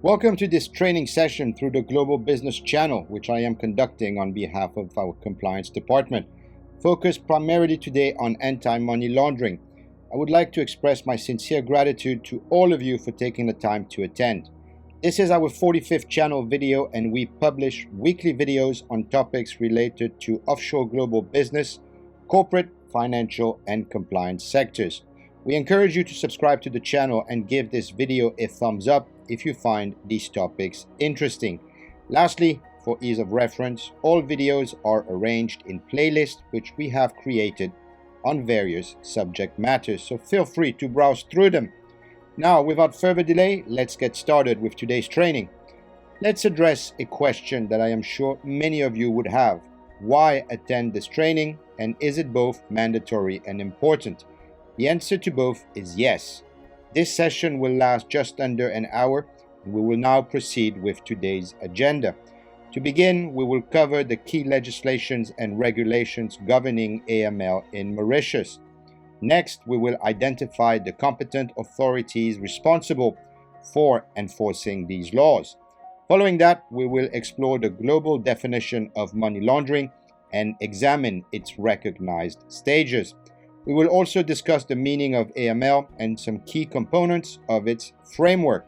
Welcome to this training session through the Global Business Channel, which I am conducting on behalf of our compliance department, focused primarily today on anti-money laundering. I would like to express my sincere gratitude to all of you for taking the time to attend. This is our 45th channel video, and we publish weekly videos on topics related to offshore global business, corporate, financial, and compliance sectors. We encourage you to subscribe to the channel and give this video a thumbs up if you find these topics interesting. Lastly, for ease of reference, all videos are arranged in playlists which we have created on various subject matters, so feel free to browse through them. Now, without further delay, let's get started with today's training. Let's address a question that I am sure many of you would have. Why attend this training, and is it both mandatory and important? The answer to both is yes. This session will last just under an hour, and we will now proceed with today's agenda. To begin, we will cover the key legislations and regulations governing AML in Mauritius. Next, we will identify the competent authorities responsible for enforcing these laws. Following that, we will explore the global definition of money laundering and examine its recognized stages. We will also discuss the meaning of AML and some key components of its framework.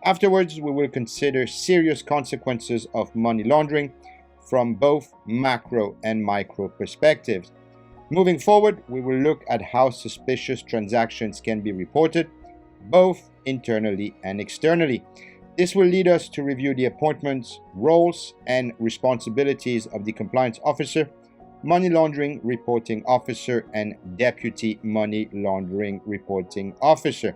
Afterwards, we will consider serious consequences of money laundering from both macro and micro perspectives. Moving forward, we will look at how suspicious transactions can be reported, both internally and externally. This will lead us to review the appointments, roles, and responsibilities of the Compliance Officer, Money Laundering Reporting Officer, and Deputy Money Laundering Reporting Officer.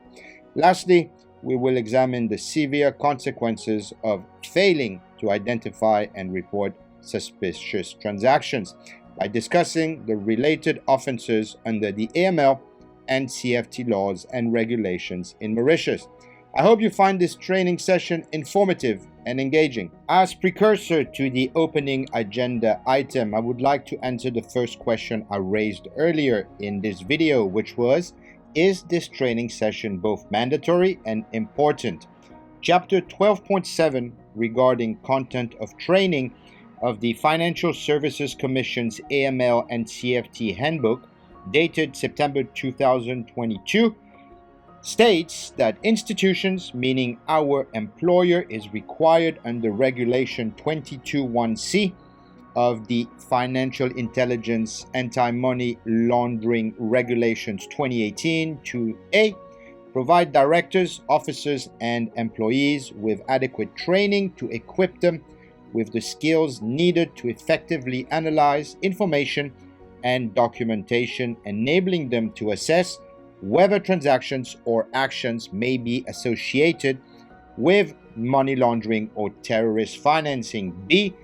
Lastly, we will examine the severe consequences of failing to identify and report suspicious transactions by discussing the related offences under the AML and CFT laws and regulations in Mauritius. I hope you find this training session informative and engaging. As precursor to the opening agenda item, I would like to answer the first question I raised earlier in this video, which was, is this training session both mandatory and important? Chapter 12.7 regarding content of training of the Financial Services Commission's AML and CFT Handbook, dated September 2022, states that institutions, meaning our employer, is required under Regulation 22(1)(c) of the Financial Intelligence Anti-Money Laundering Regulations 2018-2A, provide directors, officers, and employees with adequate training to equip them with the skills needed to effectively analyze information and documentation, enabling them to assess whether transactions or actions may be associated with money laundering or terrorist financing. B,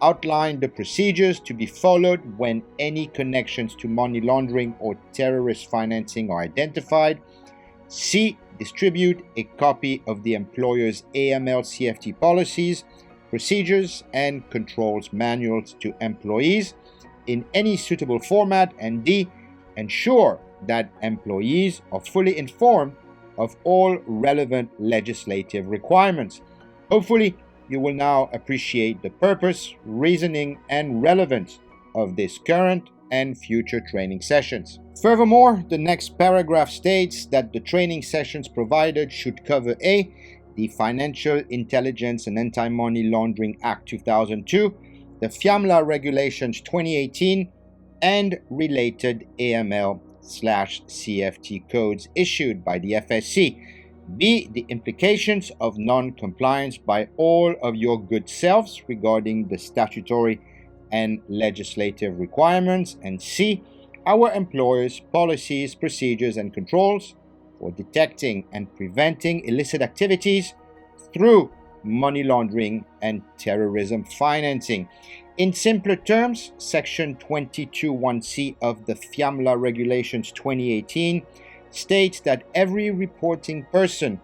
outline the procedures to be followed when any connections to money laundering or terrorist financing are identified. C, distribute a copy of the employer's AML CFT policies, procedures, and controls manuals to employees in any suitable format. And D, ensure that employees are fully informed of all relevant legislative requirements. Hopefully, you will now appreciate the purpose, reasoning, and relevance of this current and future training sessions. Furthermore, the next paragraph states that the training sessions provided should cover A, the Financial Intelligence and Anti-Money Laundering Act 2002, the FMLRO Regulations 2018, and related AML/CFT codes issued by the FSC. B, the implications of non-compliance by all of your good selves regarding the statutory and legislative requirements. And C, our employers' policies, procedures, and controls for detecting and preventing illicit activities through money laundering and terrorism financing. In simpler terms, Section 22(1)(c) of the FMLRO Regulations 2018 states that every reporting person,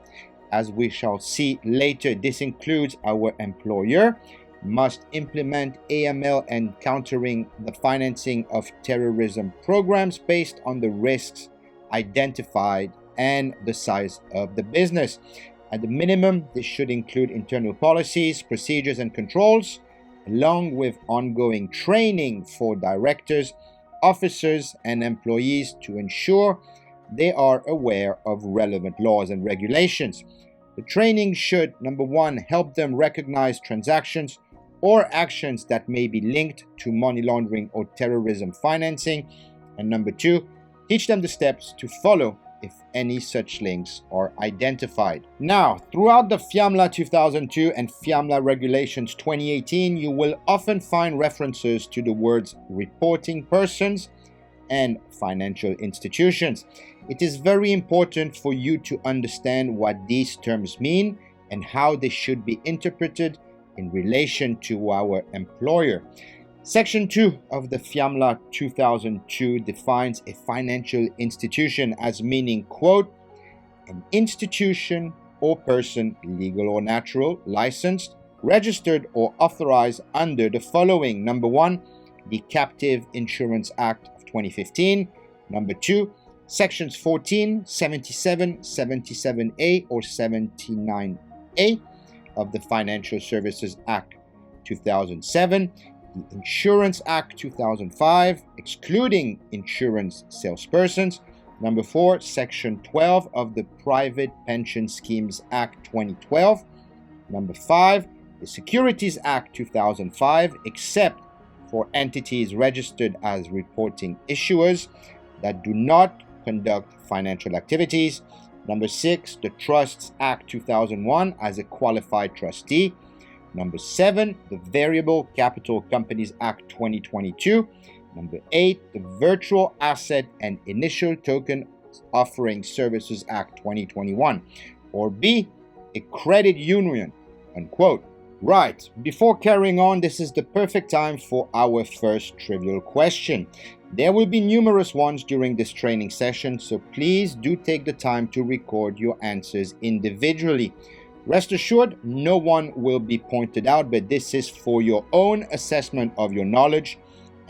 as we shall see later, this includes our employer, must implement AML and countering the financing of terrorism programs based on the risks identified and the size of the business. At the minimum, this should include internal policies, procedures, and controls, along with ongoing training for directors, officers, and employees to ensure they are aware of relevant laws and regulations. The training should, number one, help them recognize transactions or actions that may be linked to money laundering or terrorism financing, and number two, teach them the steps to follow if any such links are identified. Now, throughout the FMLA 2002 and FMLA Regulations 2018, you will often find references to the words reporting persons and financial institutions. It is very important for you to understand what these terms mean and how they should be interpreted in relation to our employer. Section 2 of the FMLA 2002 defines a financial institution as meaning, quote, an institution or person, legal or natural, licensed, registered or authorized under the following. Number one, the Captive Insurance Act of 2015. Number two, Sections 14, 77, 77A or 79A of the Financial Services Act 2007. The Insurance Act 2005, excluding insurance salespersons. Number 4, Section 12 of the Private Pension Schemes Act 2012. Number 5, the Securities Act 2005, except for entities registered as reporting issuers that do not conduct financial activities. Number 6, the Trusts Act 2001 as a qualified trustee. Number 7, the Variable Capital Companies Act 2022. Number 8, the Virtual Asset and Initial Token Offering Services Act 2021. Or B, a credit union, unquote. Right, before carrying on, this is the perfect time for our first trivial question. There will be numerous ones during this training session, so please do take the time to record your answers individually. Rest assured, no one will be pointed out, but this is for your own assessment of your knowledge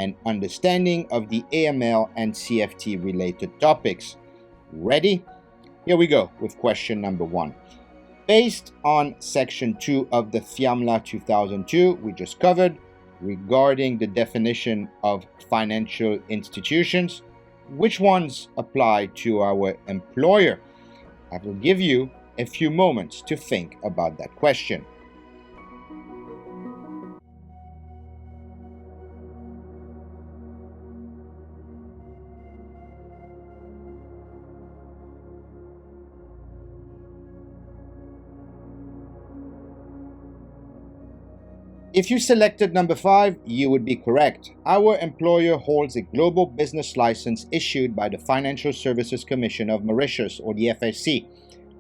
and understanding of the AML and CFT related topics. Ready? Here we go with question number 1. Based on Section 2 of the FMLA 2002 we just covered regarding the definition of financial institutions, which ones apply to our employer? I will give you a few moments to think about that question. If you selected number 5, you would be correct. Our employer holds a global business license issued by the Financial Services Commission of Mauritius, or the FSC,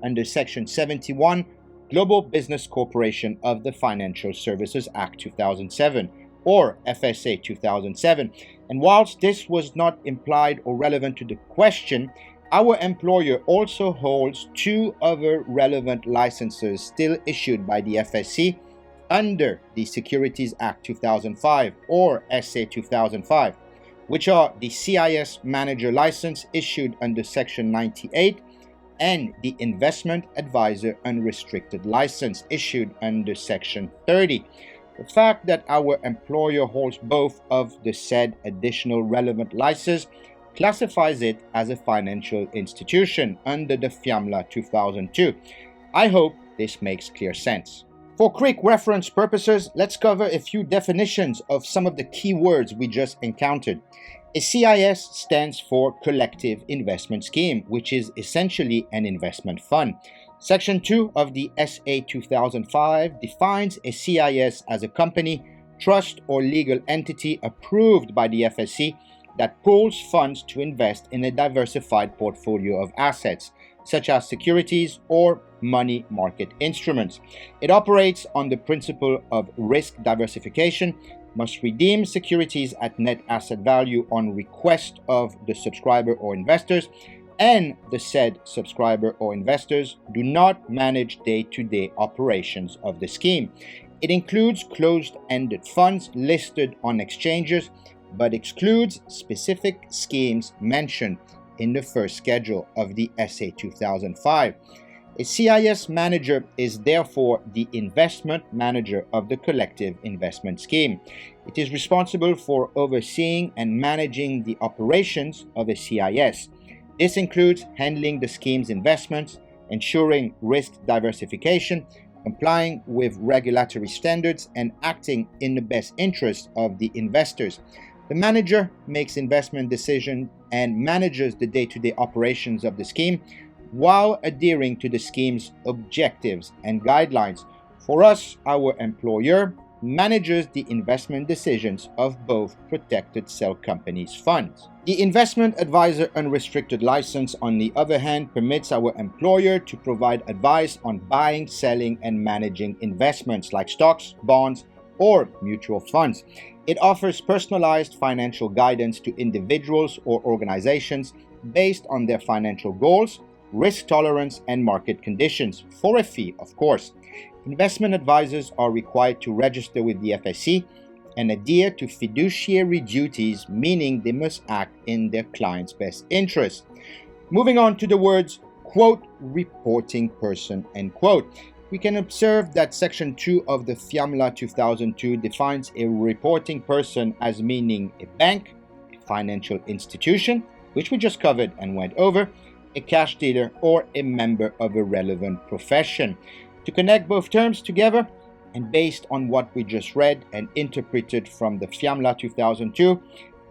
under Section 71, Global Business Corporation of the Financial Services Act 2007, or FSA 2007. And whilst this was not implied or relevant to the question, our employer also holds 2 other relevant licenses still issued by the FSC under the Securities Act 2005, or SA 2005, which are the CIS Manager License issued under Section 98 and the Investment Advisor Unrestricted License issued under Section 30. The fact that our employer holds both of the said additional relevant licenses classifies it as a financial institution under the FMLA 2002. I hope this makes clear sense. For quick reference purposes, let's cover a few definitions of some of the key words we just encountered. A CIS stands for Collective Investment Scheme, which is essentially an investment fund. Section 2 of the SA 2005 defines a CIS as a company, trust, or legal entity approved by the FSC that pools funds to invest in a diversified portfolio of assets, such as securities or money market instruments. It operates on the principle of risk diversification, must redeem securities at net asset value on request of the subscriber or investors, and the said subscriber or investors do not manage day-to-day operations of the scheme. It includes closed-ended funds listed on exchanges, but excludes specific schemes mentioned in the first schedule of the SA 2005. A CIS manager is therefore the investment manager of the collective investment scheme. It is responsible for overseeing and managing the operations of a CIS. This includes handling the scheme's investments, ensuring risk diversification, complying with regulatory standards, and acting in the best interest of the investors. The manager makes investment decisions and manages the day-to-day operations of the scheme while adhering to the scheme's objectives and guidelines. For us, our employer manages the investment decisions of both protected cell companies' funds. The Investment Advisor Unrestricted License, on the other hand, permits our employer to provide advice on buying, selling, and managing investments like stocks, bonds, or mutual funds. It offers personalized financial guidance to individuals or organizations based on their financial goals, risk tolerance, and market conditions, for a fee, of course. Investment advisors are required to register with the FSC and adhere to fiduciary duties, meaning they must act in their client's best interest. Moving on to the words, quote, reporting person, end quote. We can observe that Section 2 of the FMLA 2002 defines a reporting person as meaning a bank, a financial institution, which we just covered and went over, a cash dealer, or a member of a relevant profession. To connect both terms together, and based on what we just read and interpreted from the FMLA 2002,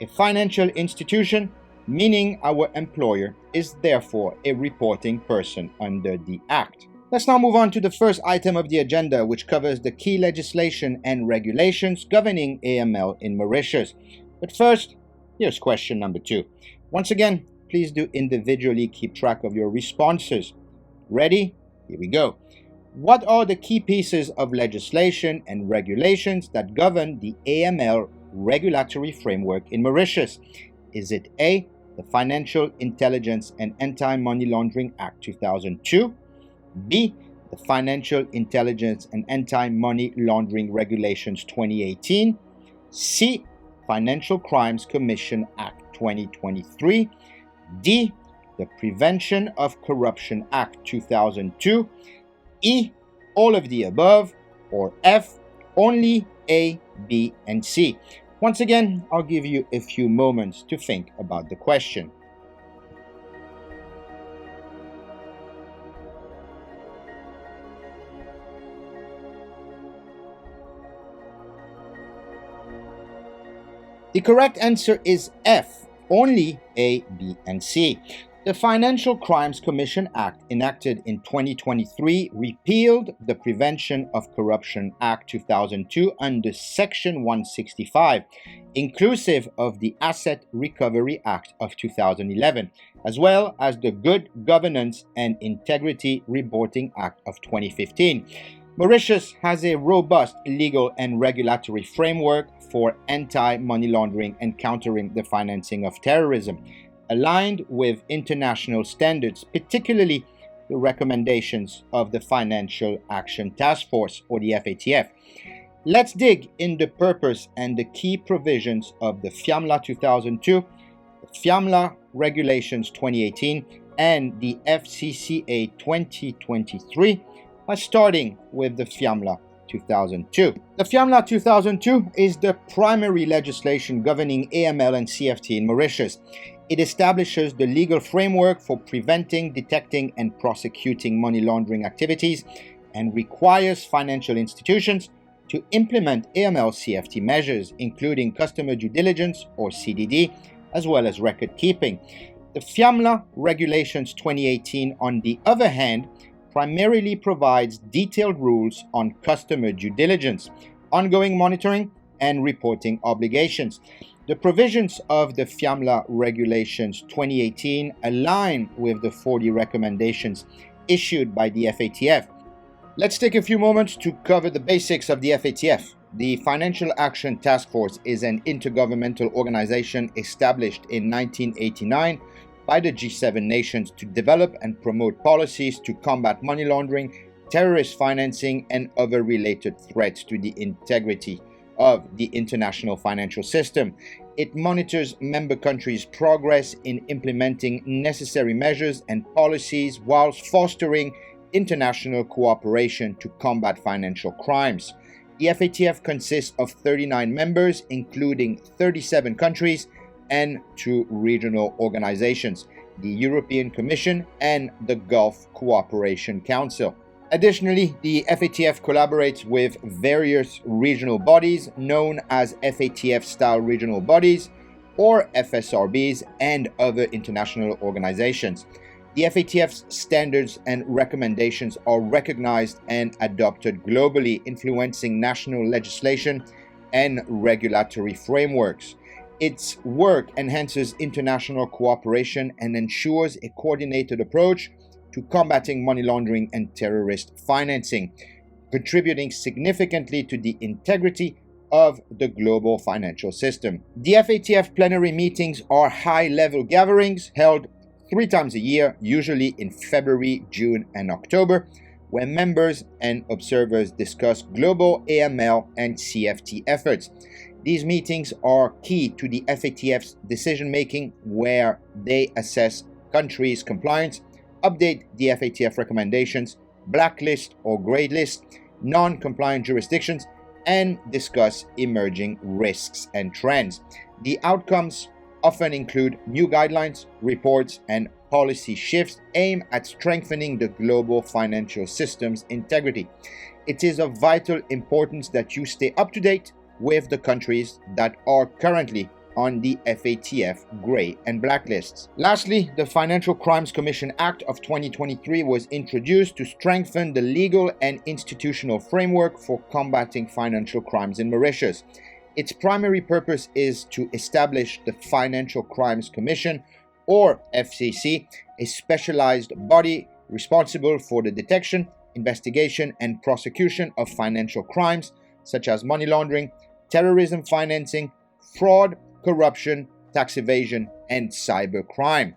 a financial institution, meaning our employer, is therefore a reporting person under the Act. Let's now move on to the first item of the agenda, which covers the key legislation and regulations governing AML in Mauritius. But first, here's question number 2. Once again, please do individually keep track of your responses. Ready? Here we go. What are the key pieces of legislation and regulations that govern the AML regulatory framework in Mauritius? Is it A, the Financial Intelligence and Anti Money Laundering Act 2002, B, the Financial Intelligence and Anti Money Laundering Regulations 2018, C, Financial Crimes Commission Act 2023, D, the Prevention of Corruption Act 2002, E, all of the above, or F, only A, B, and C. Once again, I'll give you a few moments to think about the question. The correct answer is F, only A, B, and C. The Financial Crimes Commission Act, enacted in 2023, repealed the Prevention of Corruption Act 2002 under Section 165, inclusive of the Asset Recovery Act of 2011, as well as the Good Governance and Integrity Reporting Act of 2015. Mauritius has a robust legal and regulatory framework for anti-money laundering and countering the financing of terrorism, aligned with international standards, particularly the recommendations of the Financial Action Task Force, or the FATF. Let's dig in the purpose and the key provisions of the FMLA 2002, the FMLA Regulations 2018, and the FCCA 2023, by starting with the FMLA 2002. The FMLA 2002 is the primary legislation governing AML and CFT in Mauritius. It establishes the legal framework for preventing, detecting, and prosecuting money laundering activities and requires financial institutions to implement AML CFT measures, including customer due diligence, or CDD, as well as record keeping. The FMLA Regulations 2018, on the other hand, primarily provides detailed rules on customer due diligence, ongoing monitoring, and reporting obligations. The provisions of the FMLA Regulations 2018 align with the 40 recommendations issued by the FATF. Let's take a few moments to cover the basics of the FATF. The Financial Action Task Force is an intergovernmental organization established in 1989 by the G7 nations to develop and promote policies to combat money laundering, terrorist financing, and other related threats to the integrity of the international financial system. It monitors member countries' progress in implementing necessary measures and policies whilst fostering international cooperation to combat financial crimes. The FATF consists of 39 members, including 37 countries and 2 regional organizations, the European Commission and the Gulf Cooperation Council. Additionally, the FATF collaborates with various regional bodies known as FATF-style regional bodies or FSRBs and other international organizations. The FATF's standards and recommendations are recognized and adopted globally, influencing national legislation and regulatory frameworks. Its work enhances international cooperation and ensures a coordinated approach to combating money laundering and terrorist financing, contributing significantly to the integrity of the global financial system. The FATF plenary meetings are high-level gatherings held 3 times a year, usually in February, June, and October, where members and observers discuss global AML and CFT efforts. These meetings are key to the FATF's decision-making, where they assess countries' compliance, update the FATF recommendations, blacklist or gradelist non-compliant jurisdictions, and discuss emerging risks and trends. The outcomes often include new guidelines, reports, and policy shifts aimed at strengthening the global financial system's integrity. It is of vital importance that you stay up to date with the countries that are currently on the FATF grey and blacklists. Lastly, the Financial Crimes Commission Act of 2023 was introduced to strengthen the legal and institutional framework for combating financial crimes in Mauritius. Its primary purpose is to establish the Financial Crimes Commission, or FCC, a specialized body responsible for the detection, investigation, and prosecution of financial crimes such as money laundering, terrorism financing, fraud, corruption, tax evasion, and cybercrime.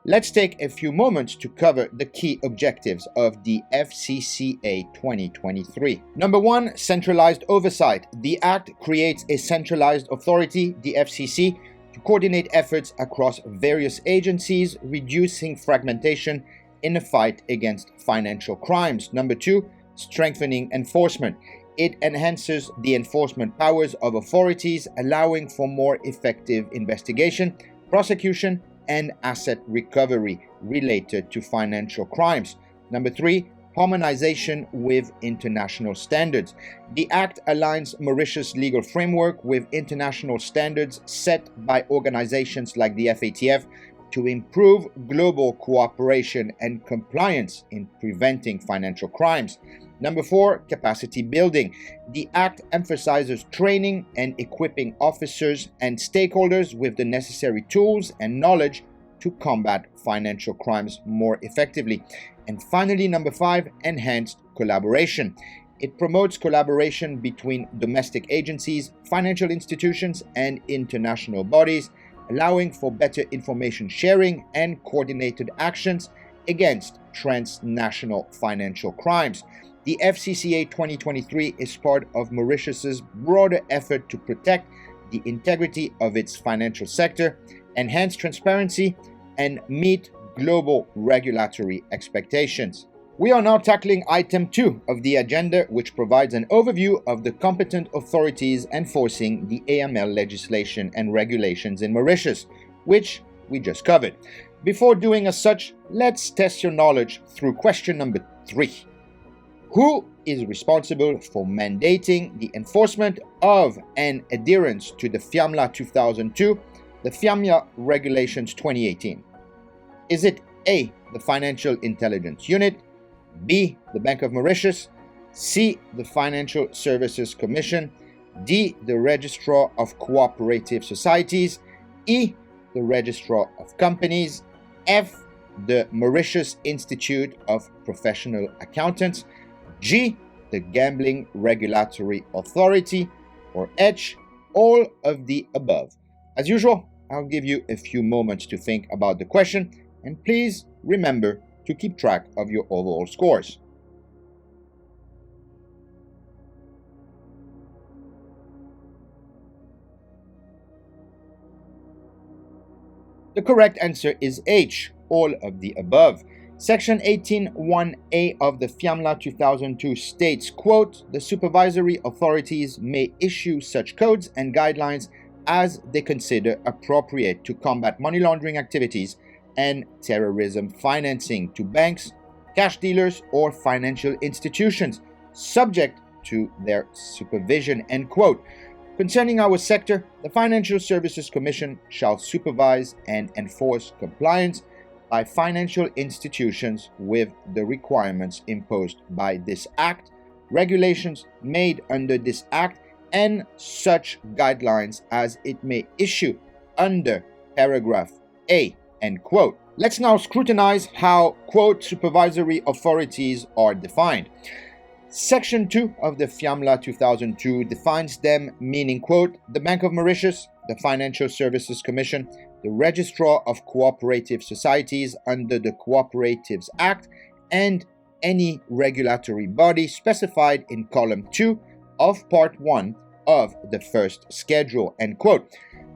Let's take a few moments to cover the key objectives of the FCCA 2023. Number 1, centralized oversight. The Act creates a centralized authority, the FCC, to coordinate efforts across various agencies, reducing fragmentation in the fight against financial crimes. Number 2, strengthening enforcement. It enhances the enforcement powers of authorities, allowing for more effective investigation, prosecution, and asset recovery related to financial crimes. Number 3, harmonization with international standards. The Act aligns Mauritius' legal framework with international standards set by organizations like the FATF to improve global cooperation and compliance in preventing financial crimes. Number 4, capacity building. The Act emphasizes training and equipping officers and stakeholders with the necessary tools and knowledge to combat financial crimes more effectively. And finally, number 5, enhanced collaboration. It promotes collaboration between domestic agencies, financial institutions, and international bodies, allowing for better information sharing and coordinated actions against transnational financial crimes. The FCCA 2023 is part of Mauritius's broader effort to protect the integrity of its financial sector, enhance transparency, and meet global regulatory expectations. We are now tackling item 2 of the agenda, which provides an overview of the competent authorities enforcing the AML legislation and regulations in Mauritius, which we just covered. Before doing as such, let's test your knowledge through question number 3. Who is responsible for mandating the enforcement of and adherence to the FIAMLA 2002, the FIAMLA Regulations 2018? Is it A, the Financial Intelligence Unit, B, the Bank of Mauritius, C, the Financial Services Commission, D, the Registrar of Cooperative Societies, E, the Registrar of Companies, F, the Mauritius Institute of Professional Accountants, G, the Gambling Regulatory Authority, or H, all of the above? As usual, I'll give you a few moments to think about the question, and please remember to keep track of your overall scores. The correct answer is H, all of the above. Section 18(1)(a) of the FMLA 2002 states, quote, "The supervisory authorities may issue such codes and guidelines as they consider appropriate to combat money laundering activities and terrorism financing to banks, cash dealers, or financial institutions, subject to their supervision," end quote. Concerning our sector, the Financial Services Commission shall supervise and enforce compliance by financial institutions with the requirements imposed by this Act, regulations made under this Act, and such guidelines as it may issue under paragraph A, end quote. Let's now scrutinize how, quote, supervisory authorities are defined. Section 2 of the FMLA 2002 defines them, meaning, quote, "The Bank of Mauritius, the Financial Services Commission, the Registrar of Cooperative Societies under the Cooperatives Act, and any regulatory body specified in column 2 of part 1 of the first schedule," end quote.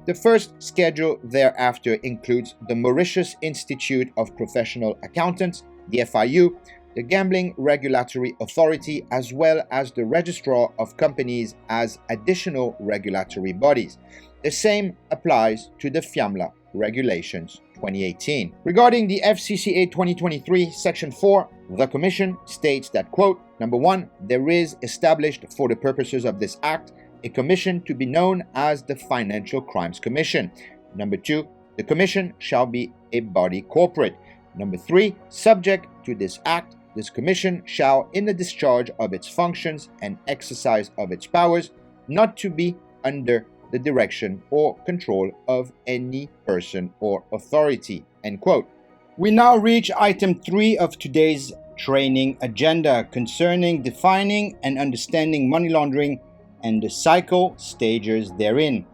The first schedule thereafter includes the Mauritius Institute of Professional Accountants, the FIU, the Gambling Regulatory Authority, as well as the Registrar of Companies as additional regulatory bodies. The same applies to the FMLA Regulations 2018. Regarding the FCCA 2023, Section 4, the Commission states that, quote, "Number 1, there is established for the purposes of this Act a commission to be known as the Financial Crimes Commission. Number 2, the Commission shall be a body corporate. Number 3, subject to this Act, this Commission shall, in the discharge of its functions and exercise of its powers, not to be under the direction or control of any person or authority," end quote. We now reach item 3 of today's training agenda concerning defining and understanding money laundering and the cycle stages therein.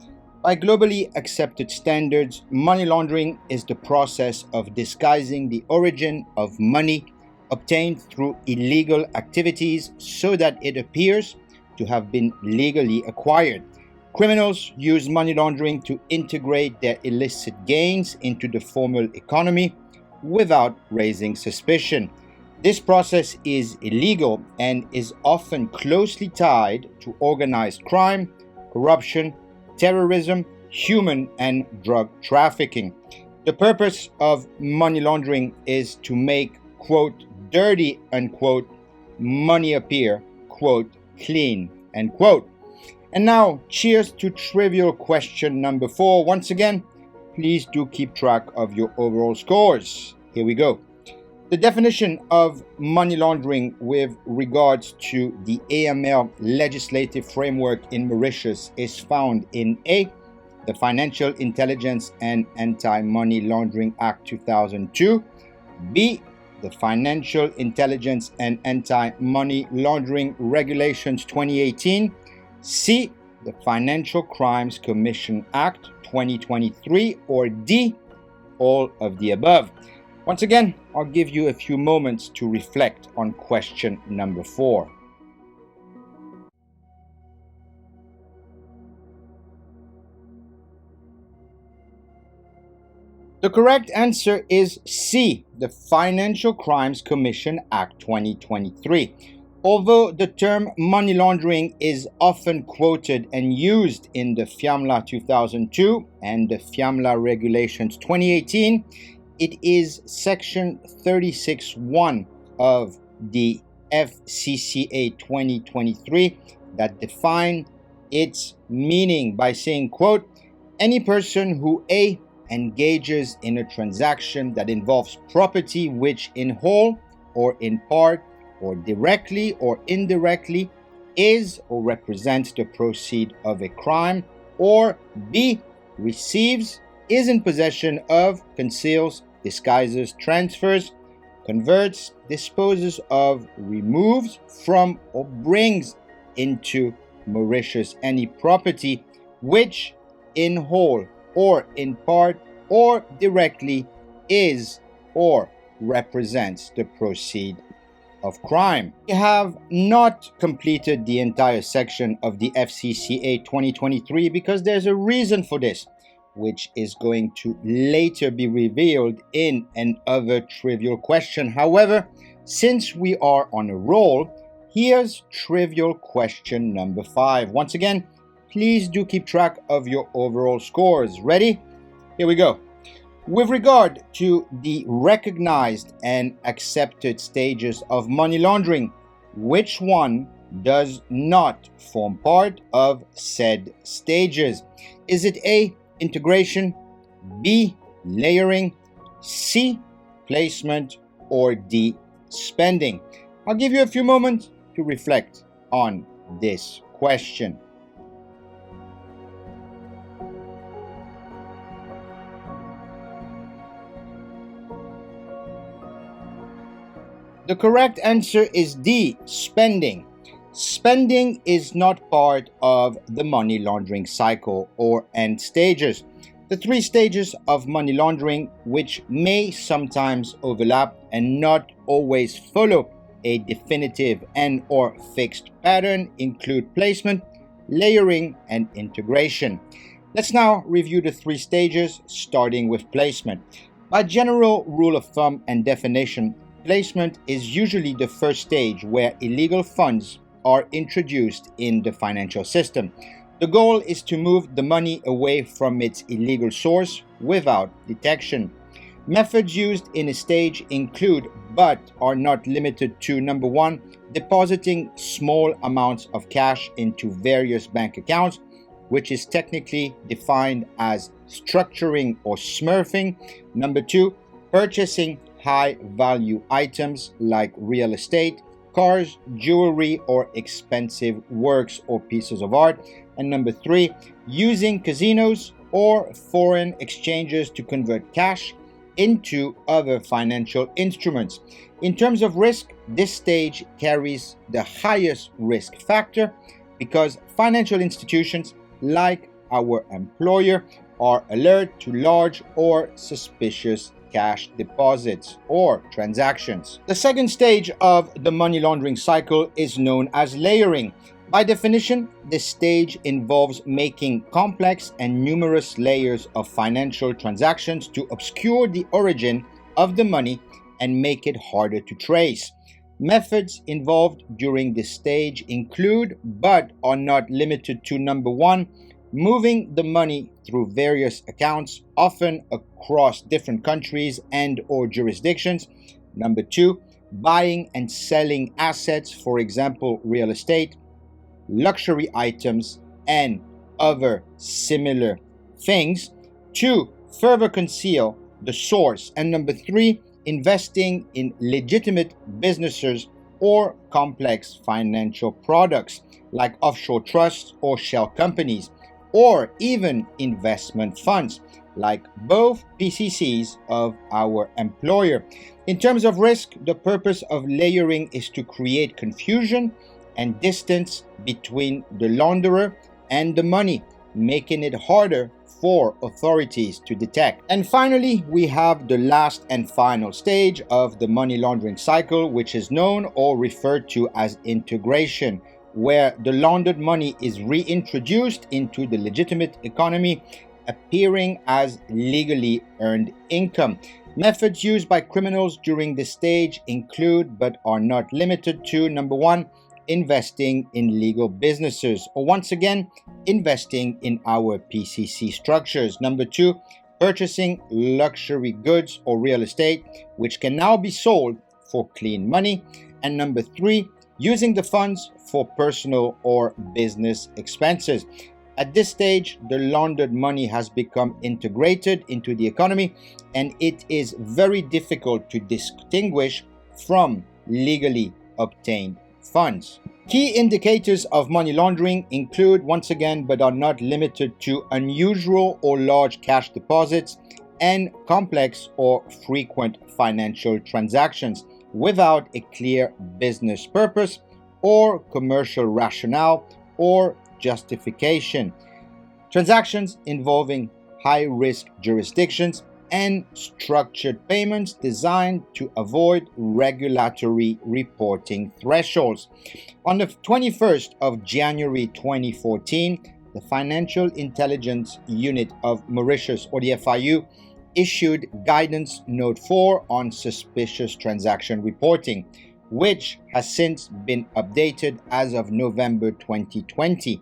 By globally accepted standards, money laundering is the process of disguising the origin of money obtained through illegal activities so that it appears to have been legally acquired. Criminals use money laundering to integrate their illicit gains into the formal economy without raising suspicion. This process is illegal and is often closely tied to organized crime, corruption, terrorism, human and drug trafficking. The purpose of money laundering is to make, quote, "dirty," unquote, money appear, quote, "clean," end quote. And now, cheers to trivial question number 4. Once again, please do keep track of your overall scores. Here we go. The definition of money laundering with regards to the AML legislative framework in Mauritius is found in A, the Financial Intelligence and Anti Money Laundering Act 2002, B, the Financial Intelligence and Anti Money Laundering Regulations 2018, C, the Financial Crimes Commission Act 2023, or D, all of the above. Once again, I'll give you a few moments to reflect on question number 4. The correct answer is C, the Financial Crimes Commission Act 2023. Although the term money laundering is often quoted and used in the FMLA 2002 and the FMLA Regulations 2018, it is Section 36(1) of the FCCA 2023 that define its meaning by saying, quote, "Any person who A, engages in a transaction that involves property which in whole or in part or directly or indirectly is or represents the proceed of a crime, or B, receives, is in possession of, conceals, disguises, transfers, converts, disposes of, removes from, or brings into Mauritius any property which in whole or in part or directly is or represents the proceed of crime." We have not completed the entire section of the FCCA 2023 because there's a reason for this. which is going to later be revealed in another trivial question. However, since we are on a roll, here's trivial question number 5. Once again, please do keep track of your overall scores. Ready? Here we go. With regard to the recognized and accepted stages of money laundering, which one does not form part of said stages? Is it A, integration, B, layering, C, placement, or D, spending? I'll give you a few moments to reflect on this question. The correct answer is D, spending. Spending is not part of the money laundering cycle or end stages. The 3 stages of money laundering, which may sometimes overlap and not always follow a definitive and/or fixed pattern, include placement, layering, and integration. Let's now review the 3 stages, starting with placement. By general rule of thumb and definition, placement is usually the first stage where illegal funds are introduced in the financial system. The goal is to move the money away from its illegal source without detection. Methods used in a stage include, but are not limited to, number 1, depositing small amounts of cash into various bank accounts, which is technically defined as structuring or smurfing. Number 2, purchasing high-value items like real estate, cars, jewelry, or expensive works or pieces of art. And number 3, using casinos or foreign exchanges to convert cash into other financial instruments. In terms of risk, this stage carries the highest risk factor because financial institutions, like our employer, are alert to large or suspicious cash deposits or transactions. The second stage of the money laundering cycle is known as layering. By definition, this stage involves making complex and numerous layers of financial transactions to obscure the origin of the money and make it harder to trace. Methods involved during this stage include, but are not limited to, number 1, moving the money through various accounts, often across different countries and or jurisdictions. Number 2, buying and selling assets, for example, real estate, luxury items, and other similar things. 2, further conceal the source. And number 3, investing in legitimate businesses or complex financial products like offshore trusts or shell companies, or even investment funds like both PCCs of our employer. In terms of risk, the purpose of layering is to create confusion and distance between the launderer and the money, making it harder for authorities to detect. And finally, we have the last and final stage of the money laundering cycle, which is known or referred to as integration, where the laundered money is reintroduced into the legitimate economy, appearing as legally earned income. Methods used by criminals during this stage include, but are not limited to, number 1, investing in legal businesses, or once again, investing in our PCC structures. Number 2, purchasing luxury goods or real estate, which can now be sold for clean money. And number 3, using the funds for personal or business expenses. At this stage, the laundered money has become integrated into the economy, and it is very difficult to distinguish from legally obtained funds. Key indicators of money laundering include, once again, but are not limited to, unusual or large cash deposits and complex or frequent financial transactions without a clear business purpose or commercial rationale or justification. Transactions involving high-risk jurisdictions and structured payments designed to avoid regulatory reporting thresholds. On the 21st of January 2014, the Financial Intelligence Unit of Mauritius, or the FIU, issued Guidance Note 4 on suspicious transaction reporting, which has since been updated as of November 2020.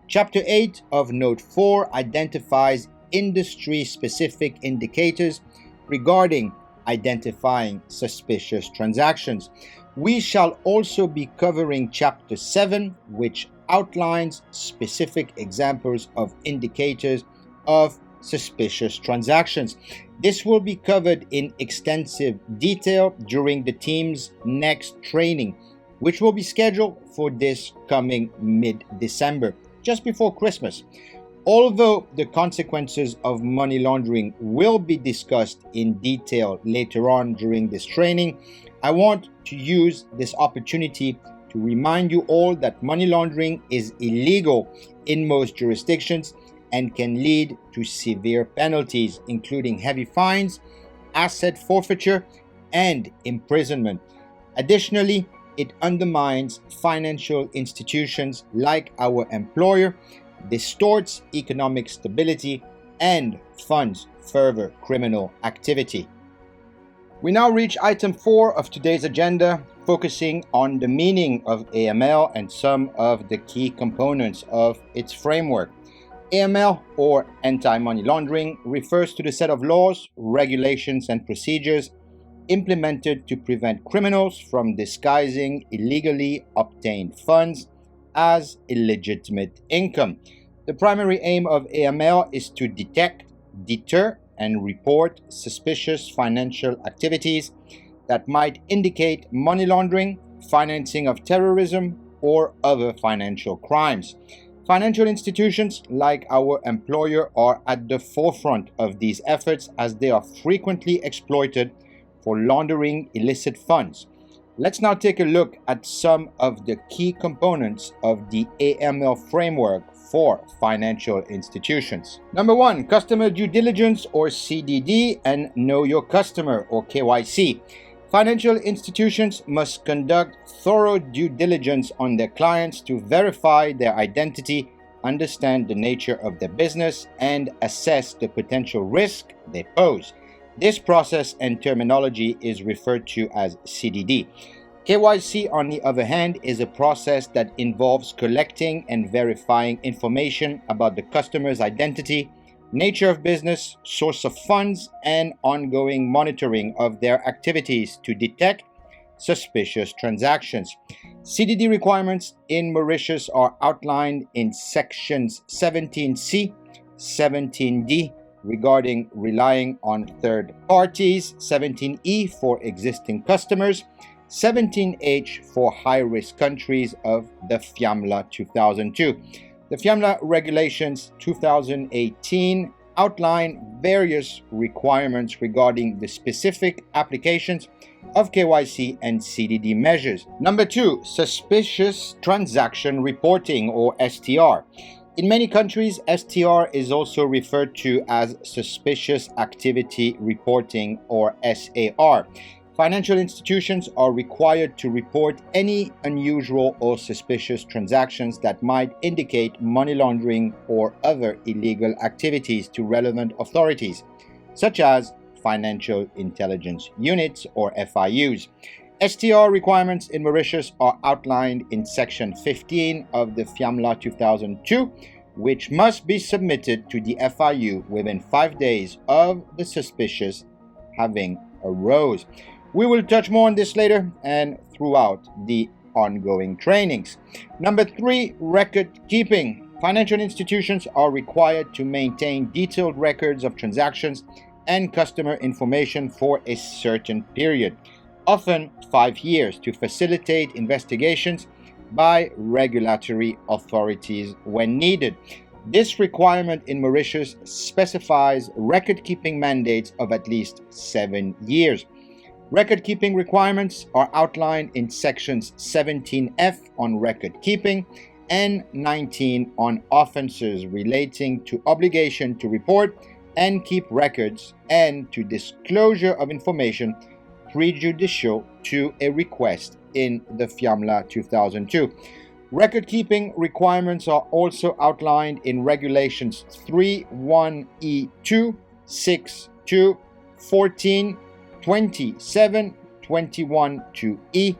Chapter 8 of Note 4 identifies industry-specific indicators regarding identifying suspicious transactions. We shall also be covering Chapter 7, which outlines specific examples of indicators of suspicious transactions. This will be covered in extensive detail during the team's next training, which will be scheduled for this coming mid-December, just before Christmas. Although the consequences of money laundering will be discussed in detail later on during this training, I want to use this opportunity to remind you all that money laundering is illegal in most jurisdictions and can lead to severe penalties, including heavy fines, asset forfeiture, and imprisonment. Additionally, it undermines financial institutions like our employer, distorts economic stability, and funds further criminal activity. We now reach item 4 of today's agenda, focusing on the meaning of AML and some of the key components of its framework. AML, or Anti Money Laundering, refers to the set of laws, regulations, and procedures implemented to prevent criminals from disguising illegally obtained funds as illegitimate income. The primary aim of AML is to detect, deter, and report suspicious financial activities that might indicate money laundering, financing of terrorism, or other financial crimes. Financial institutions like our employer are at the forefront of these efforts, as they are frequently exploited for laundering illicit funds. Let's now take a look at some of the key components of the AML framework for financial institutions. Number 1, customer due diligence, or CDD, and know your customer, or KYC. Financial institutions must conduct thorough due diligence on their clients to verify their identity, understand the nature of their business, and assess the potential risk they pose. This process and terminology is referred to as CDD. KYC, on the other hand, is a process that involves collecting and verifying information about the customer's identity, nature of business, source of funds, and ongoing monitoring of their activities to detect suspicious transactions. CDD requirements in Mauritius are outlined in sections 17C, 17D regarding relying on third parties, 17E for existing customers, 17H for high-risk countries of the FMLA 2002. The FMLA Regulations 2018 outline various requirements regarding the specific applications of KYC and CDD measures. Number 2, suspicious transaction reporting, or STR. In many countries, STR is also referred to as suspicious activity reporting, or SAR. Financial institutions are required to report any unusual or suspicious transactions that might indicate money laundering or other illegal activities to relevant authorities, such as financial intelligence units, or FIUs. STR requirements in Mauritius are outlined in Section 15 of the FMLA 2002, which must be submitted to the FIU within 5 days of the suspicious having arose. We will touch more on this later and throughout the ongoing trainings. Number 3, record keeping. Financial institutions are required to maintain detailed records of transactions and customer information for a certain period, often 5 years, to facilitate investigations by regulatory authorities when needed. This requirement in Mauritius specifies record-keeping mandates of at least 7 years. Record-keeping requirements are outlined in sections 17F on record-keeping and 19 on offences relating to obligation to report and keep records and to disclosure of information prejudicial to a request in the FMLA 2002. Record-keeping requirements are also outlined in Regulations 3.1(e)(2), 6(2), 14, 27, 21(2)(e),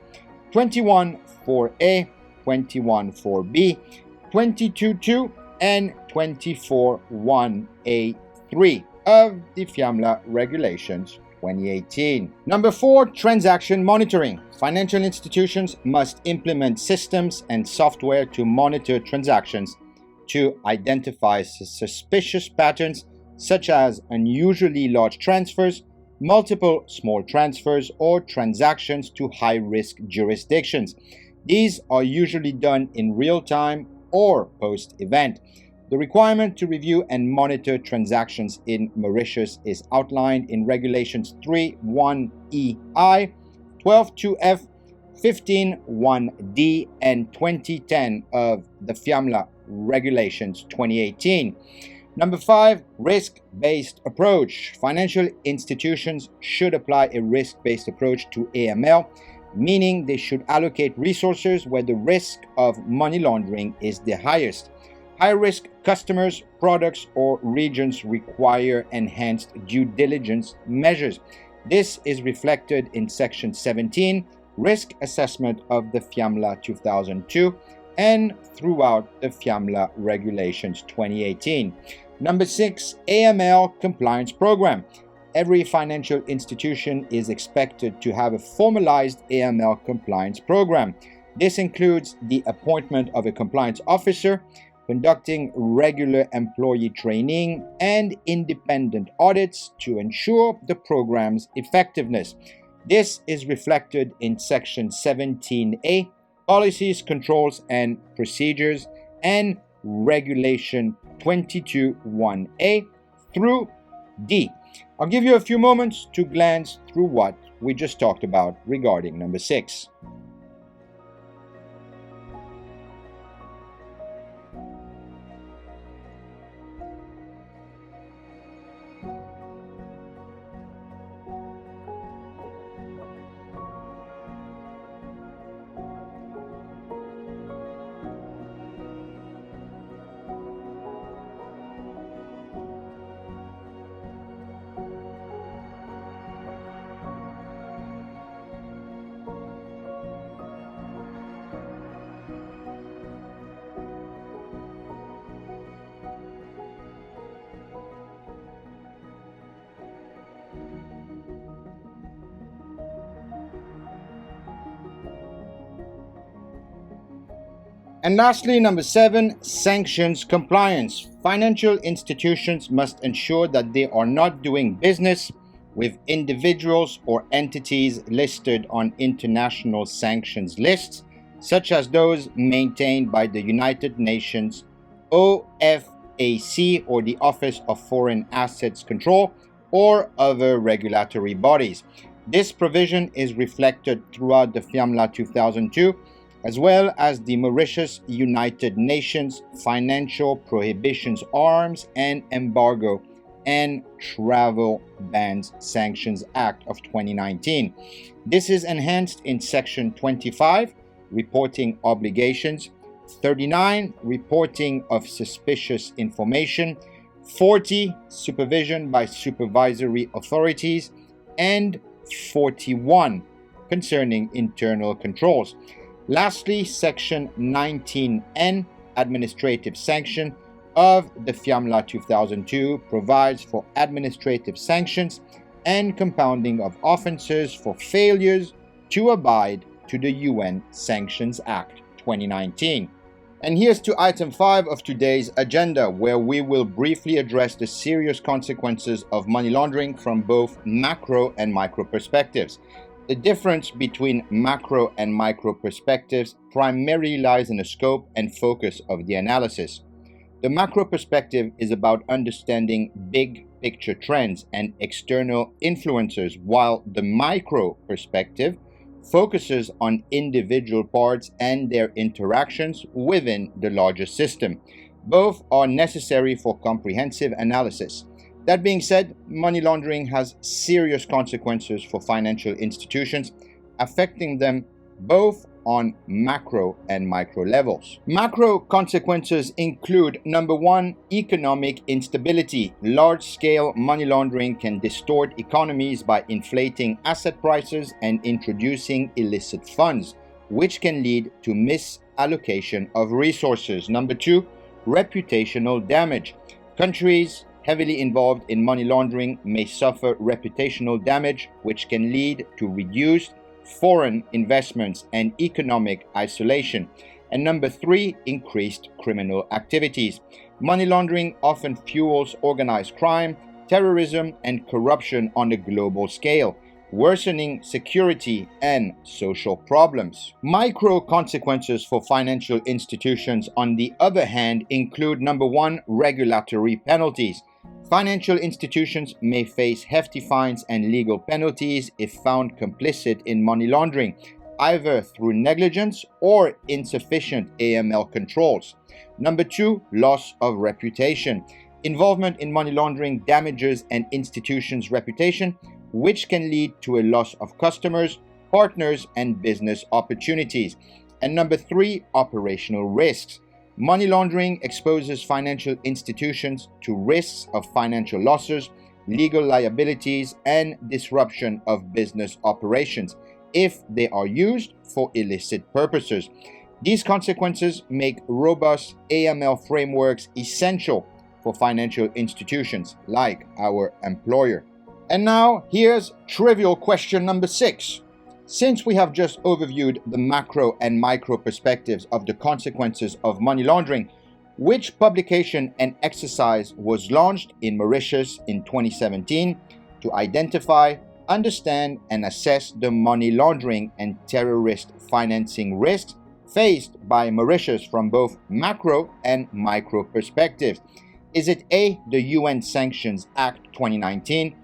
21(4)(a), 21(4)(b), 22(2), and 24(1)(a)(3) of the FMLA Regulations 2018. Number 4, transaction monitoring. Financial institutions must implement systems and software to monitor transactions to identify suspicious patterns such as unusually large transfers, multiple small transfers, or transactions to high-risk jurisdictions. These are usually done in real time or post-event. The requirement to review and monitor transactions in Mauritius is outlined in Regulations 3.1(e)(i), 12(2)(f), 15(1)(d), and 2010 of the FMLA Regulations 2018. Number 5, risk-based approach. Financial institutions should apply a risk-based approach to AML, meaning they should allocate resources where the risk of money laundering is the highest. High-risk customers, products, or regions require enhanced due diligence measures. This is reflected in Section 17, Risk Assessment of the FMLA 2002, and throughout the FMLA Regulations 2018. Number 6, AML Compliance Program. Every financial institution is expected to have a formalized AML compliance program. This includes the appointment of a compliance officer, conducting regular employee training, and independent audits to ensure the program's effectiveness. This is reflected in Section 17A, Policies, Controls, and Procedures, and Regulation 22(1)(a) through D. I'll give you a few moments to glance through what we just talked about regarding number 6. And lastly, number 7, sanctions compliance. Financial institutions must ensure that they are not doing business with individuals or entities listed on international sanctions lists, such as those maintained by the United Nations OFAC or the Office of Foreign Assets Control or other regulatory bodies. This provision is reflected throughout the FMLA 2002, as well as the Mauritius United Nations Financial Prohibitions, Arms and Embargo and Travel Bans Sanctions Act of 2019. This is enhanced in Section 25, Reporting Obligations, 39, Reporting of Suspicious Information, 40, Supervision by Supervisory Authorities, and 41, concerning internal controls. Lastly, Section 19N, Administrative Sanction of the FMLA 2002, provides for administrative sanctions and compounding of offences for failures to abide to the UN Sanctions Act 2019. And here's to item 5 of today's agenda, where we will briefly address the serious consequences of money laundering from both macro and micro perspectives. The difference between macro and micro perspectives primarily lies in the scope and focus of the analysis. The macro perspective is about understanding big picture trends and external influencers, while the micro perspective focuses on individual parts and their interactions within the larger system. Both are necessary for comprehensive analysis. That being said, money laundering has serious consequences for financial institutions, affecting them both on macro and micro levels. Macro consequences include: number one, economic instability. Large-scale money laundering can distort economies by inflating asset prices and introducing illicit funds, which can lead to misallocation of resources. Number two, reputational damage. Countries heavily involved in money laundering may suffer reputational damage, which can lead to reduced foreign investments and economic isolation. And number three, increased criminal activities. Money laundering often fuels organized crime, terrorism, and corruption on a global scale, worsening security and social problems. Micro consequences for financial institutions, on the other hand, include: number one, regulatory penalties. Financial institutions may face hefty fines and legal penalties if found complicit in money laundering, either through negligence or insufficient AML controls. Number two, loss of reputation. Involvement in money laundering damages an institution's reputation, which can lead to a loss of customers, partners, and business opportunities. And number three, operational risks. Money laundering exposes financial institutions to risks of financial losses, legal liabilities, and disruption of business operations if they are used for illicit purposes. These consequences make robust AML frameworks essential for financial institutions like our employer. And now, here's trivial question number 6. Since we have just overviewed the macro and micro perspectives of the consequences of money laundering, which publication and exercise was launched in Mauritius in 2017 to identify, understand, and assess the money laundering and terrorist financing risks faced by Mauritius from both macro and micro perspectives? Is it A, the UN Sanctions Act 2019,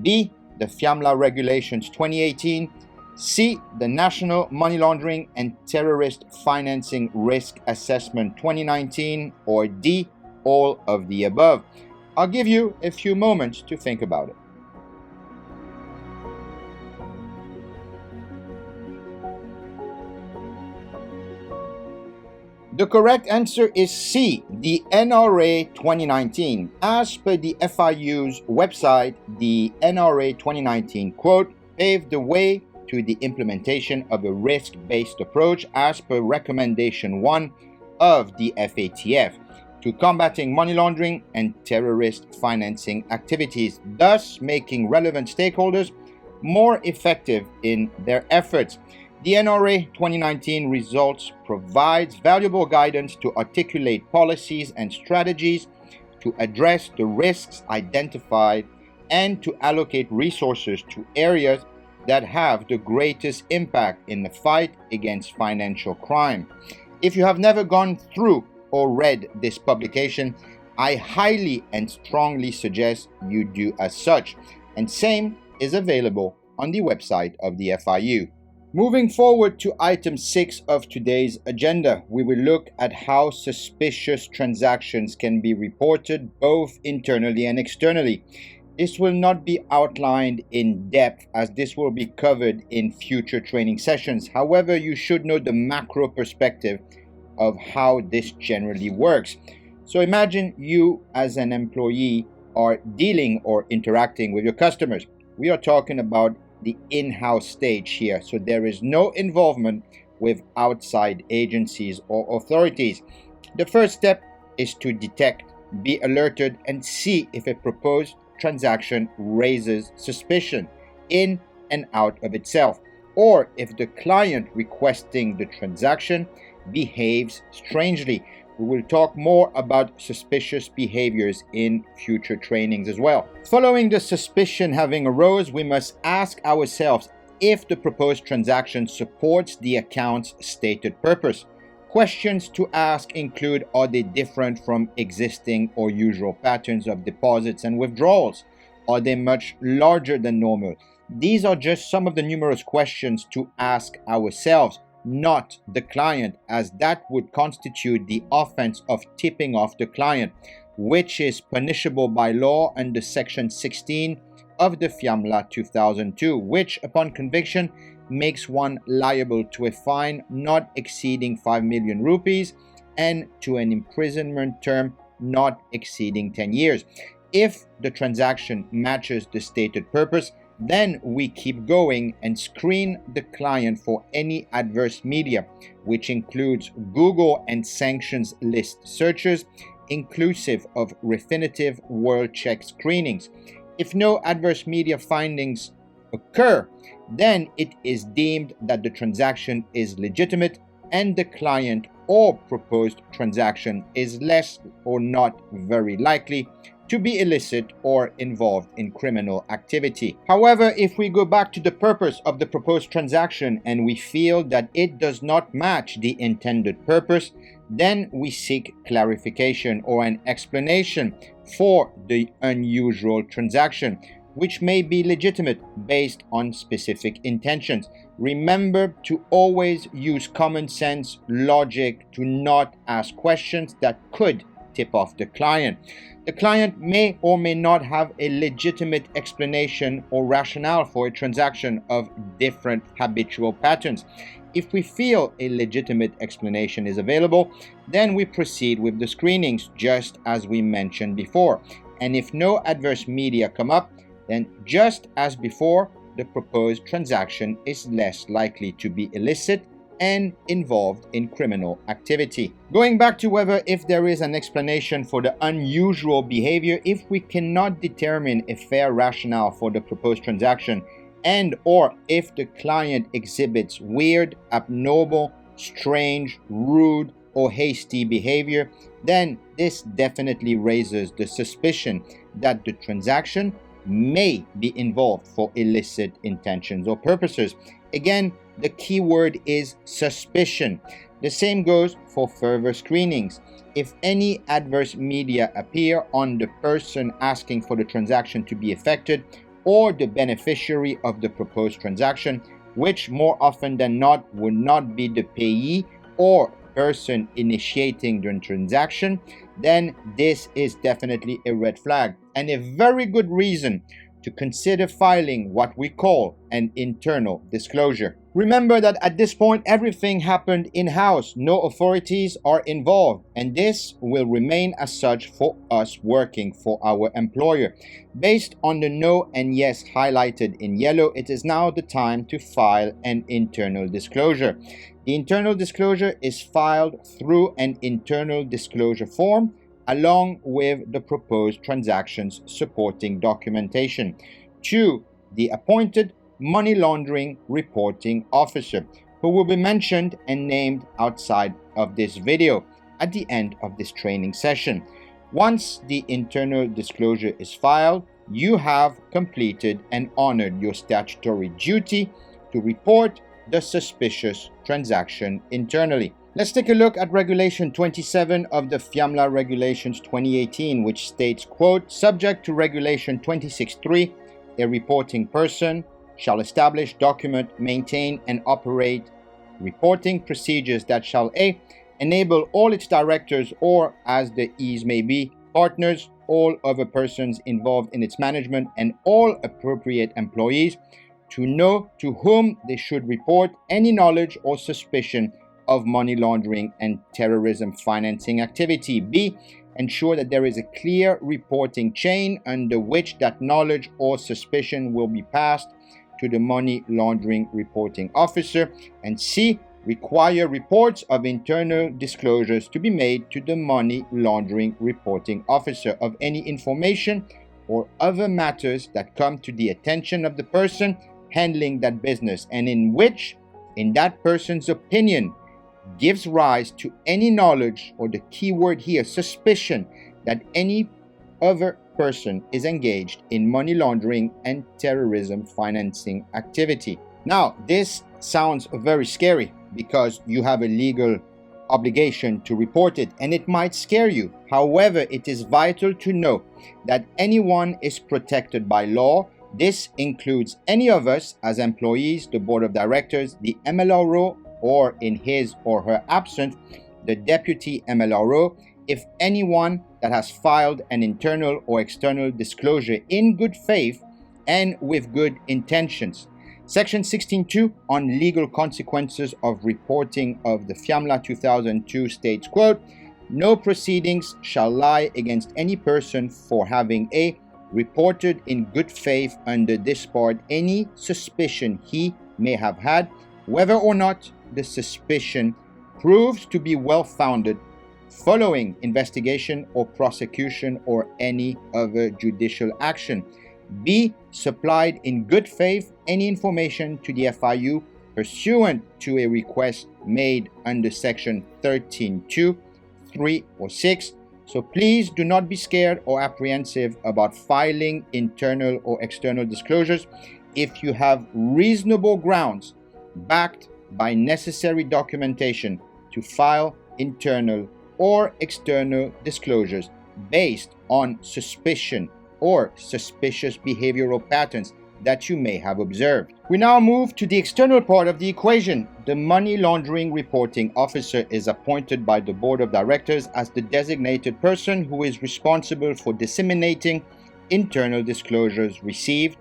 B, the FMLA Regulations 2018, C, the National Money Laundering and Terrorist Financing Risk Assessment 2019, or D, all of the above? I'll give you a few moments to think about it. The correct answer is C, the NRA 2019. As per the FIU's website, the NRA 2019, quote, paved the way to the implementation of a risk-based approach as per Recommendation 1 of the FATF to combating money laundering and terrorist financing activities, thus making relevant stakeholders more effective in their efforts. The NRA 2019 results provides valuable guidance to articulate policies and strategies to address the risks identified and to allocate resources to areas that have the greatest impact in the fight against financial crime. If you have never gone through or read this publication, I highly and strongly suggest you do as such, and same is available on the website of the FIU. Moving forward to item 6 of today's agenda, we will look at how suspicious transactions can be reported both internally and externally. This will not be outlined in depth as this will be covered in future training sessions. However, you should know the macro perspective of how this generally works. So imagine you as an employee are dealing or interacting with your customers. We are talking about the in-house stage here, so there is no involvement with outside agencies or authorities. The first step is to detect, be alerted, and see if a proposed transaction raises suspicion in and out of itself, or if the client requesting the transaction behaves strangely. We will talk more about suspicious behaviors in future trainings as well. Following the suspicion having arose, we must ask ourselves if the proposed transaction supports the account's stated purpose. Questions to ask include: are they different from existing or usual patterns of deposits and withdrawals? Are they much larger than normal? These are just some of the numerous questions to ask ourselves, not the client, as that would constitute the offense of tipping off the client, which is punishable by law under Section 16 of the FMLA 2002, which, upon conviction, makes one liable to a fine not exceeding 5 million rupees and to an imprisonment term not exceeding 10 years. If the transaction matches the stated purpose, then we keep going and screen the client for any adverse media, which includes Google and sanctions list searches, inclusive of Refinitiv World Check screenings. If no adverse media findings occur, then it is deemed that the transaction is legitimate and the client or proposed transaction is less or not very likely to be illicit or involved in criminal activity. However, if we go back to the purpose of the proposed transaction and we feel that it does not match the intended purpose, then we seek clarification or an explanation for the unusual transaction, which may be legitimate based on specific intentions. Remember to always use common sense logic to not ask questions that could tip off the client. The client may or may not have a legitimate explanation or rationale for a transaction of different habitual patterns. If we feel a legitimate explanation is available, then we proceed with the screenings just as we mentioned before. And if no adverse media come up, then just as before, the proposed transaction is less likely to be illicit and involved in criminal activity. Going back to whether if there is an explanation for the unusual behavior, if we cannot determine a fair rationale for the proposed transaction and or if the client exhibits weird, abnormal, strange, rude, or hasty behavior, then this definitely raises the suspicion that the transaction may be involved for illicit intentions or purposes. Again, the key word is suspicion. The same goes for further screenings. If any adverse media appear on the person asking for the transaction to be effected or the beneficiary of the proposed transaction, which more often than not would not be the payee or person initiating the transaction, then this is definitely a red flag and a very good reason to consider filing what we call an internal disclosure. Remember that at this point, everything happened in-house. No authorities are involved, and this will remain as such for us working for our employer. Based on the no and yes highlighted in yellow, it is now the time to file an internal disclosure. The internal disclosure is filed through an internal disclosure form along with the proposed transactions supporting documentation to the appointed Money Laundering Reporting Officer, who will be mentioned and named outside of this video at the end of this training session. Once the internal disclosure is filed, you have completed and honored your statutory duty to report the suspicious transaction internally. Let's take a look at Regulation 27 of the FMLA Regulations 2018, which states, quote, subject to Regulation 26.3, a reporting person shall establish, document, maintain, and operate reporting procedures that shall A, enable all its directors or, as the ease may be, partners, all other persons involved in its management, and all appropriate employees to know to whom they should report any knowledge or suspicion of money laundering and terrorism financing activity. B, ensure that there is a clear reporting chain under which that knowledge or suspicion will be passed to the Money Laundering Reporting Officer. And C, require reports of internal disclosures to be made to the Money Laundering Reporting Officer of any information or other matters that come to the attention of the person handling that business and in which, in that person's opinion, gives rise to any knowledge, or the key word here, suspicion, that any other person is engaged in money laundering and terrorism financing activity. Now, this sounds very scary because you have a legal obligation to report it and it might scare you. However, it is vital to know that anyone is protected by law. This includes any of us as employees, the board of directors, the MLRO, or in his or her absence, the Deputy MLRO, if anyone that has filed an internal or external disclosure in good faith and with good intentions. Section 16.2 on legal consequences of reporting of the FMLA 2002 states, quote, no proceedings shall lie against any person for having a reported in good faith under this part any suspicion he may have had, whether or not the suspicion proves to be well-founded following investigation or prosecution or any other judicial action. B. Supplied in good faith any information to the FIU pursuant to a request made under Section 13.2, 3, or 6. So please do not be scared or apprehensive about filing internal or external disclosures if you have reasonable grounds backed by necessary documentation to file internal or external disclosures based on suspicion or suspicious behavioral patterns that you may have observed. We now move to the external part of the equation. The Money Laundering Reporting Officer is appointed by the Board of Directors as the designated person who is responsible for disseminating internal disclosures received,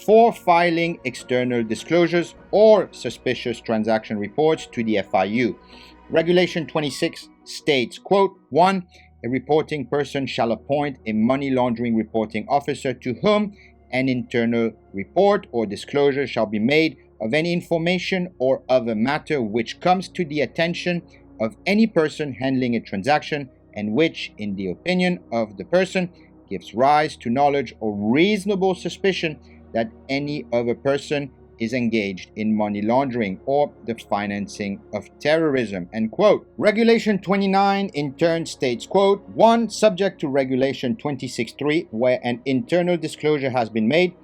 for filing external disclosures or suspicious transaction reports to the FIU. Regulation 26 states, quote, 1. A reporting person shall appoint a money laundering reporting officer to whom an internal report or disclosure shall be made of any information or other matter which comes to the attention of any person handling a transaction and which, in the opinion of the person, gives rise to knowledge or reasonable suspicion that any other person is engaged in money laundering or the financing of terrorism, end quote. Regulation 29 in turn states, quote, 1. Subject to Regulation 26.3, where an internal disclosure has been made,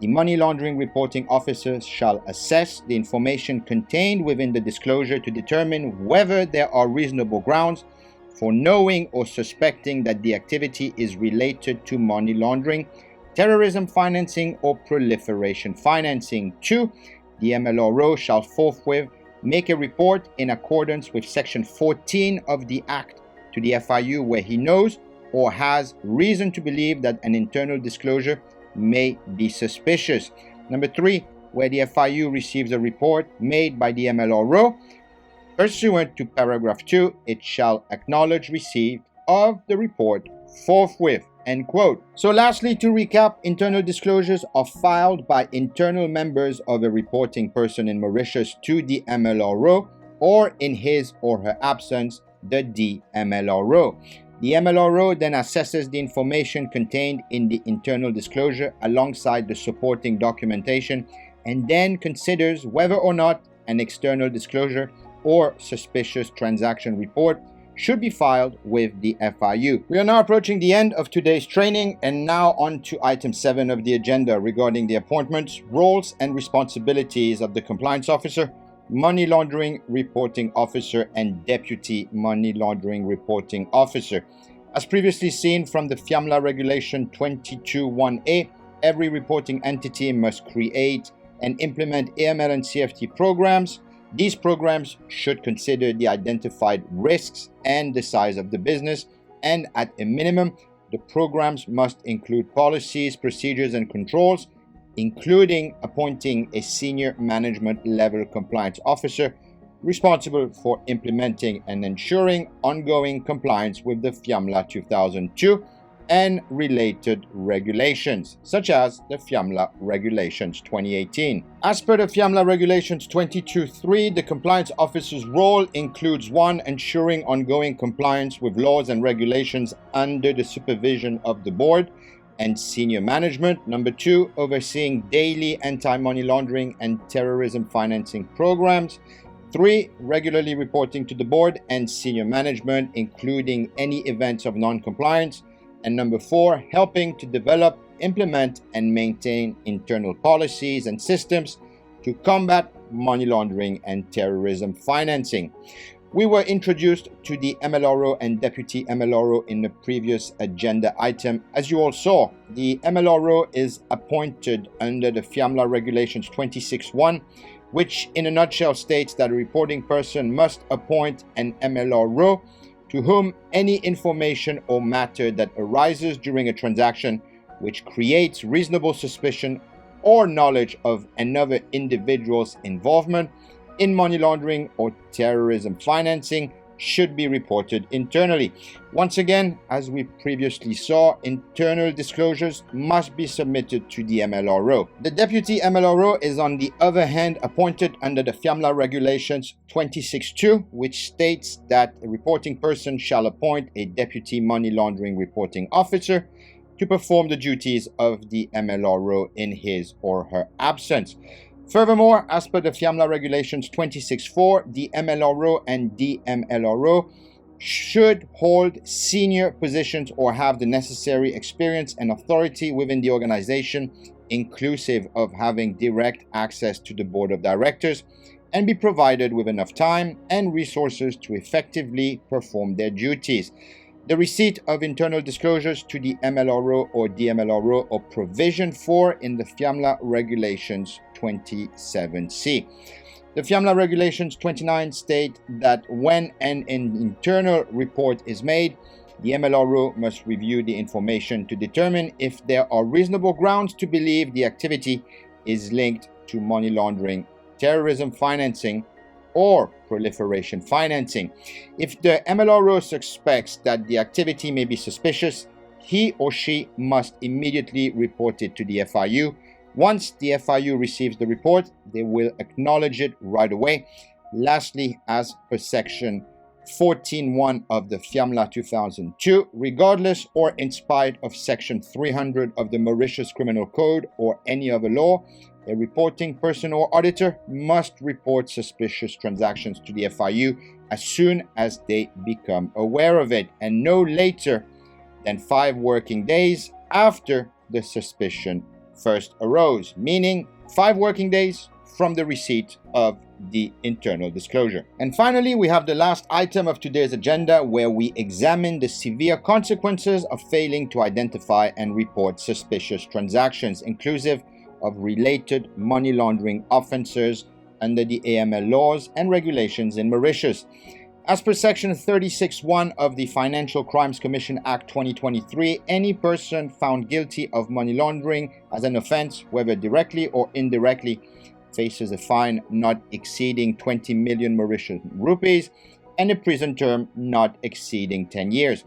the Money Laundering Reporting Officer shall assess the information contained within the disclosure to determine whether there are reasonable grounds for knowing or suspecting that the activity is related to money laundering, terrorism financing, or proliferation financing. 2. The MLRO shall forthwith make a report in accordance with Section 14 of the Act to the FIU where he knows or has reason to believe that an internal disclosure may be suspicious. Number 3. Where the FIU receives a report made by the MLRO, pursuant to paragraph 2, it shall acknowledge receipt of the report forthwith, end quote. So lastly, to recap, internal disclosures are filed by internal members of a reporting person in Mauritius to the MLRO, or in his or her absence, the DMLRO. The MLRO then assesses the information contained in the internal disclosure alongside the supporting documentation and then considers whether or not an external disclosure or suspicious transaction report should be filed with the FIU. We are now approaching the end of today's training and now on to item 7 of the agenda regarding the appointments, roles, and responsibilities of the Compliance Officer, Money Laundering Reporting Officer, and Deputy Money Laundering Reporting Officer. As previously seen from the FMLA Regulation 22.1a, every reporting entity must create and implement AML and CFT programs. These programs should consider the identified risks and the size of the business, and at a minimum, the programs must include policies, procedures, and controls, including appointing a senior management level compliance officer responsible for implementing and ensuring ongoing compliance with the FMLA 2002 and related regulations, such as the FMLA Regulations 2018. As per the FMLA Regulations 22.3, the Compliance Officer's role includes 1. Ensuring ongoing compliance with laws and regulations under the supervision of the board and senior management. 2. Overseeing daily anti-money laundering and terrorism financing programs. 3. Regularly reporting to the board and senior management, including any events of non-compliance. And 4, helping to develop, implement, and maintain internal policies and systems to combat money laundering and terrorism financing. We were introduced to the MLRO and Deputy MLRO in the previous agenda item. As you all saw, the MLRO is appointed under the FMLA Regulations 26.1, which in a nutshell states that a reporting person must appoint an MLRO to whom any information or matter that arises during a transaction which creates reasonable suspicion or knowledge of another individual's involvement in money laundering or terrorism financing should be reported internally. Once again, as we previously saw, internal disclosures must be submitted to the MLRO. The Deputy MLRO is, on the other hand, appointed under the FMLA Regulations 26.2, which states that a reporting person shall appoint a Deputy Money Laundering Reporting Officer to perform the duties of the MLRO in his or her absence. Furthermore, as per the FMLA Regulations 26.4, the MLRO and DMLRO should hold senior positions or have the necessary experience and authority within the organization, inclusive of having direct access to the board of directors, and be provided with enough time and resources to effectively perform their duties. The receipt of internal disclosures to the MLRO or DMLRO or provision for in the FMLA Regulations 27C. The FMLA Regulations 29 state that when an internal report is made, the MLRO must review the information to determine if there are reasonable grounds to believe the activity is linked to money laundering, terrorism financing, or proliferation financing. If the MLRO suspects that the activity may be suspicious, he or she must immediately report it to the FIU. Once the FIU receives the report, they will acknowledge it right away. Lastly, as per Section 14.1 of the FMLA 2002, regardless or in spite of Section 300 of the Mauritius Criminal Code or any other law, a reporting person or auditor must report suspicious transactions to the FIU as soon as they become aware of it, and no later than 5 working days after the suspicion first arose, meaning 5 working days from the receipt of the internal disclosure. And finally, we have the last item of today's agenda, where we examine the severe consequences of failing to identify and report suspicious transactions, inclusive of related money laundering offences under the AML laws and regulations in Mauritius. As per Section 36.1 of the Financial Crimes Commission Act 2023, any person found guilty of money laundering as an offence, whether directly or indirectly, faces a fine not exceeding 20 million Mauritian rupees and a prison term not exceeding 10 years.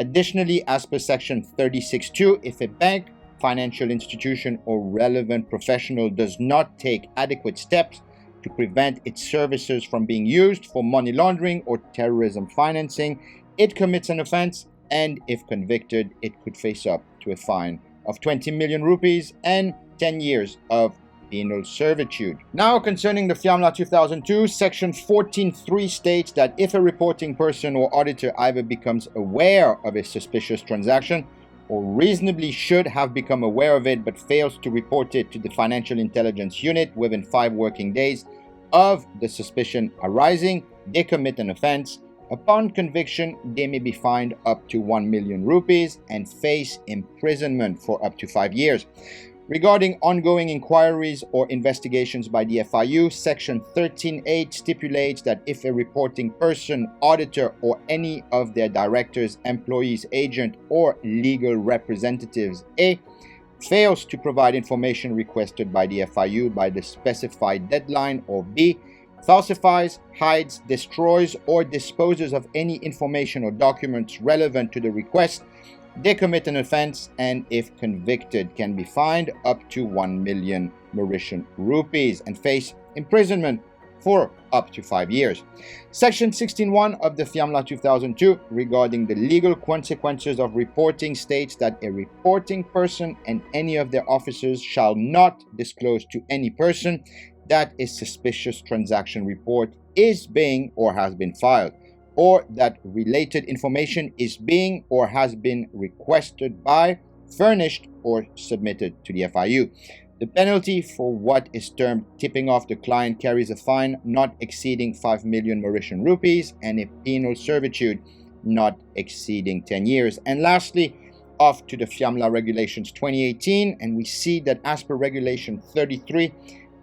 Additionally, as per Section 36.2, if a bank, financial institution, or relevant professional does not take adequate steps to prevent its services from being used for money laundering or terrorism financing, it commits an offence, and if convicted, it could face up to a fine of 20 million rupees and 10 years of penal servitude. Now, concerning the FMLA 2002, Section 14.3 states that if a reporting person or auditor either becomes aware of a suspicious transaction or reasonably should have become aware of it but fails to report it to the Financial Intelligence Unit within 5 working days of the suspicion arising, they commit an offence. Upon conviction, they may be fined up to 1 million rupees and face imprisonment for up to 5 years. Regarding ongoing inquiries or investigations by the FIU, Section 13.8 stipulates that if a reporting person, auditor, or any of their directors, employees, agent, or legal representatives A fails to provide information requested by the FIU by the specified deadline, or B falsifies, hides, destroys, or disposes of any information or documents relevant to the request, they commit an offence, and if convicted, can be fined up to 1 million Mauritian rupees and face imprisonment for up to 5 years. Section 16.1 of the FMLA 2002 regarding the legal consequences of reporting states that a reporting person and any of their officers shall not disclose to any person that a suspicious transaction report is being or has been filed, or that related information is being or has been requested by, furnished, or submitted to the FIU. The penalty for what is termed tipping off the client carries a fine not exceeding 5 million Mauritian rupees and a penal servitude not exceeding 10 years. And lastly, off to the FMLA Regulations 2018, and we see that as per Regulation 33,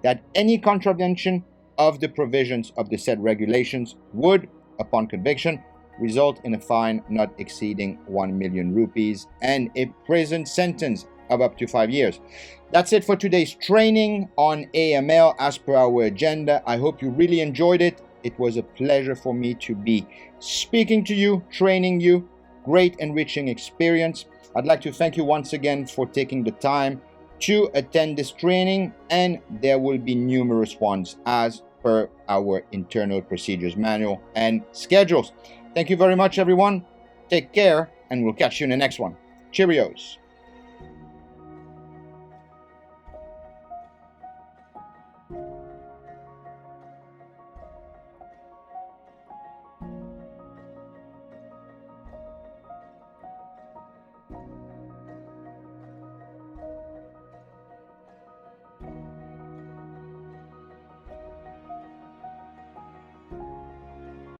that any contravention of the provisions of the said regulations would, upon conviction, result in a fine not exceeding 1 million rupees and a prison sentence of up to 5 years. That's it for today's training on AML as per our agenda. I hope you really enjoyed it. It was a pleasure for me to be speaking to you, training you. Great enriching experience. I'd like to thank you once again for taking the time to attend this training, and there will be numerous ones as per our internal procedures manual and schedules. Thank you very much, everyone. Take care, and we'll catch you in the next one. Cheerios.